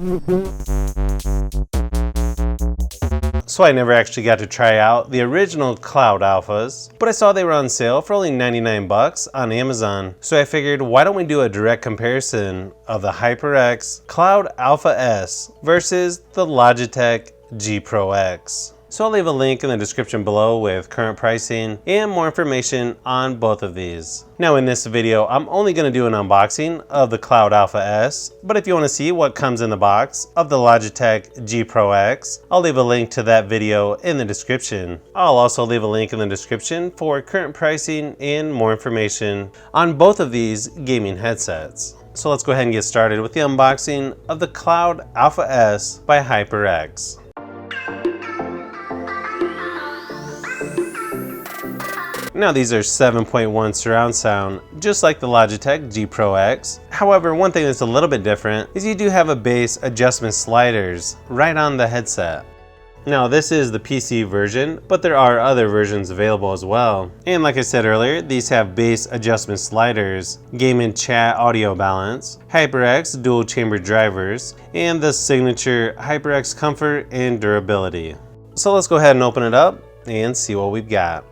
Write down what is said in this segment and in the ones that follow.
So I never actually got to try out the original Cloud Alphas, but I saw they were on sale for only 99 bucks on Amazon. So I figured, why don't we do a direct comparison of the HyperX Cloud Alpha S versus the Logitech G Pro X. So I'll leave a link in the description below with current pricing and more information on both of these. Now in this video, I'm only going to do an unboxing of the Cloud Alpha S, but if you want to see what comes in the box of the Logitech G Pro X, I'll leave a link to that video in the description. I'll also leave a link in the description for current pricing and more information on both of these gaming headsets. So let's go ahead and get started with the unboxing of the Cloud Alpha S by HyperX. Now these are 7.1 surround sound, just like the Logitech G Pro X. However, one thing that's a little bit different is you do have a bass adjustment sliders right on the headset. Now this is the PC version, but there are other versions available as well. And like I said earlier, these have bass adjustment sliders, game and chat audio balance, HyperX dual chamber drivers, and the signature HyperX comfort and durability. So let's go ahead and open it up and see what we've got.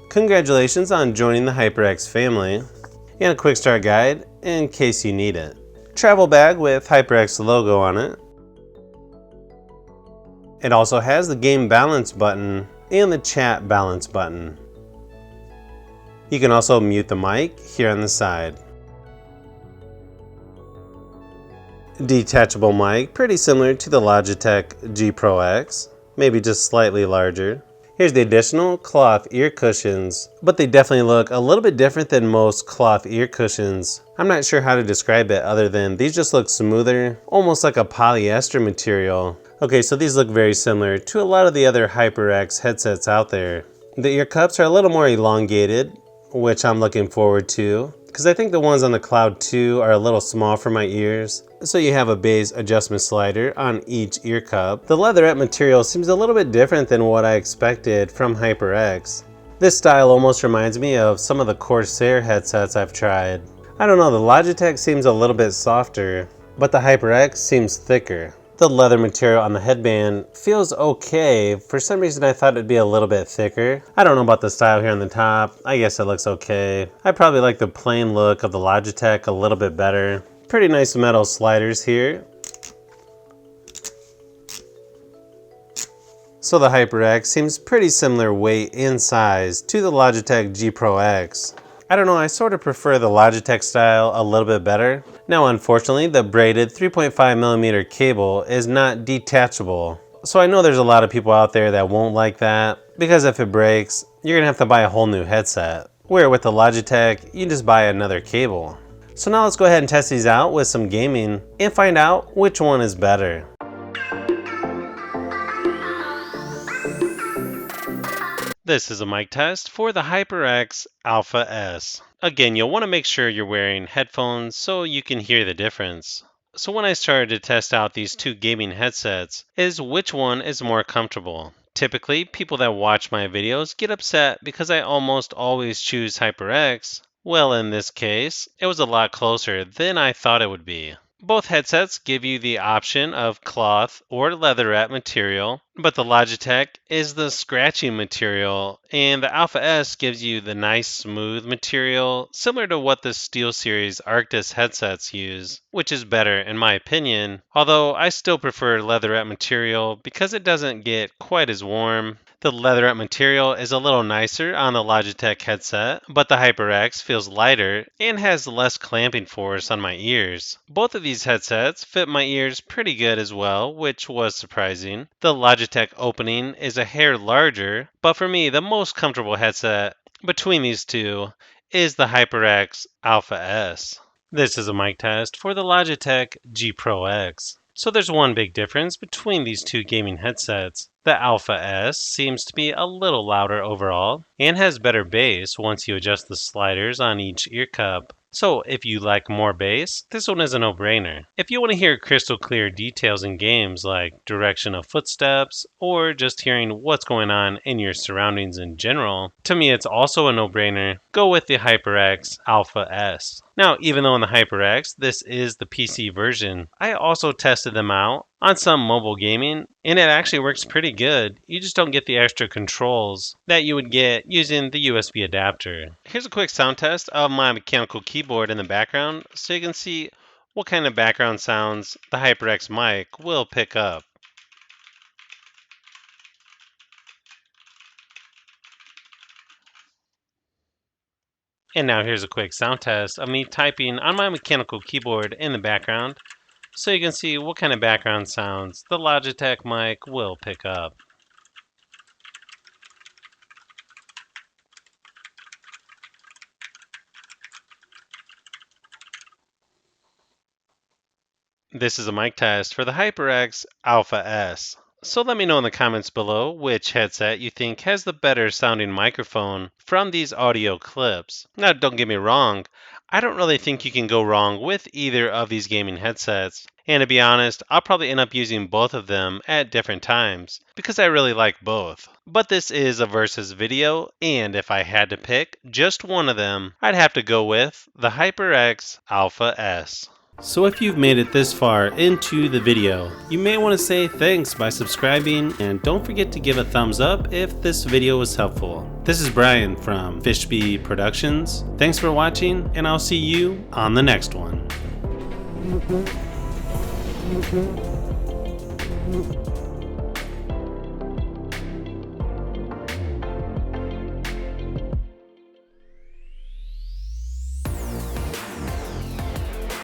Congratulations on joining the HyperX family, and a quick start guide in case you need it. Travel bag with HyperX logo on it. It also has the game balance button and the chat balance button. You can also mute the mic here on the side. Detachable mic, pretty similar to the Logitech G Pro X, maybe just slightly larger. Here's the additional cloth ear cushions, but they definitely look a little bit different than most cloth ear cushions. I'm not sure how to describe it other than these just look smoother, almost like a polyester material. Okay, so these look very similar to a lot of the other HyperX headsets out there. The ear cups are a little more elongated, which I'm looking forward to, because I think the ones on the Cloud 2 are a little small for my ears. So you have a bass adjustment slider on each ear cup. The leatherette material seems a little bit different than what I expected from HyperX. This style almost reminds me of some of the Corsair headsets I've tried. I don't know, the Logitech seems a little bit softer, but the HyperX seems thicker. The leather material on the headband feels okay. For some reason I thought it'd be a little bit thicker. I don't know about the style here on the top. I guess it looks okay. I probably like the plain look of the Logitech a little bit better. Pretty nice metal sliders here. So the HyperX seems pretty similar weight and size to the Logitech G Pro X. I don't know, I sort of prefer the Logitech style a little bit better. Now unfortunately, the braided 3.5mm cable is not detachable. So I know there's a lot of people out there that won't like that, because if it breaks, you're gonna have to buy a whole new headset. Where with the Logitech, you just buy another cable. So now let's go ahead and test these out with some gaming and find out which one is better. This is a mic test for the HyperX Alpha S. Again, you'll want to make sure you're wearing headphones so you can hear the difference. So when I started to test out these two gaming headsets, is which one is more comfortable. Typically, people that watch my videos get upset because I almost always choose HyperX. Well, in this case, it was a lot closer than I thought it would be. Both headsets give you the option of cloth or leatherette material, but the Logitech is the scratchy material, and the Alpha S gives you the nice smooth material, similar to what the SteelSeries Arctis headsets use, which is better in my opinion, although I still prefer leatherette material because it doesn't get quite as warm. The leatherette material is a little nicer on the Logitech headset, but the HyperX feels lighter and has less clamping force on my ears. Both of these headsets fit my ears pretty good as well, which was surprising. The Logitech opening is a hair larger, but for me, the most comfortable headset between these two is the HyperX Alpha S. This is a mic test for the Logitech G Pro X. So there's one big difference between these two gaming headsets. The Alpha S seems to be a little louder overall and has better bass once you adjust the sliders on each ear cup. So if you like more bass, this one is a no-brainer. If you want to hear crystal clear details in games like direction of footsteps or just hearing what's going on in your surroundings in general, to me it's also a no-brainer. Go with the HyperX Alpha S. Now, even though in the HyperX, this is the PC version, I also tested them out on some mobile gaming, and it actually works pretty good. You just don't get the extra controls that you would get using the USB adapter. Here's a quick sound test of my mechanical keyboard in the background, so you can see what kind of background sounds the HyperX mic will pick up. And now here's a quick sound test of me typing on my mechanical keyboard in the background, so you can see what kind of background sounds the Logitech mic will pick up. This is a mic test for the HyperX Alpha S. So let me know in the comments below which headset you think has the better sounding microphone from these audio clips. Now, don't get me wrong, I don't really think you can go wrong with either of these gaming headsets. And to be honest, I'll probably end up using both of them at different times because I really like both. But this is a versus video, and if I had to pick just one of them, I'd have to go with the HyperX Alpha S. So if you've made it this far into the video, you may want to say thanks by subscribing, and don't forget to give a thumbs up if this video was helpful. This is Brian from Fishbee Productions. Thanks for watching, and I'll see you on the next one.